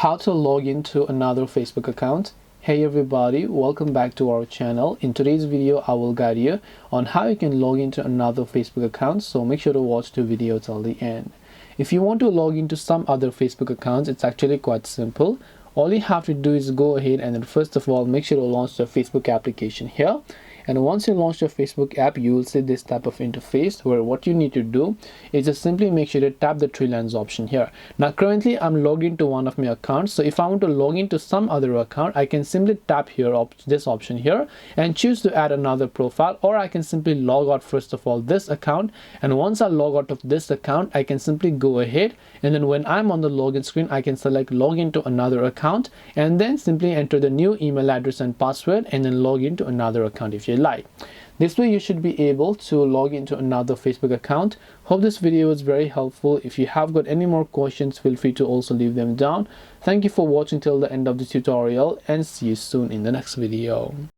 How to log into another Facebook account. Hey everybody, welcome back to our channel. In today's video I will guide you on how you can log into another Facebook account, so make sure to watch the video till the end. If you want to log into some other Facebook accounts, it's actually quite simple. All you have to do is go ahead and then first of all make sure to launch the Facebook application here. And once you launch your Facebook app, you will see this type of interface where what you need to do is just simply make sure to tap the three lines option here. Now currently I'm logged into one of my accounts, so if I want to log into some other account, I can simply tap here this option here and choose to add another profile, or I can simply log out first of all this account, and once I log out of this account I can simply go ahead and then when I'm on the login screen I can select log into another account and then simply enter the new email address and password and then log into another account if you like. This way you should be able to log into another Facebook account. Hope this video was very helpful. If you have got any more questions, feel free to also leave them down. Thank you for watching till the end of the tutorial and see you soon in the next video.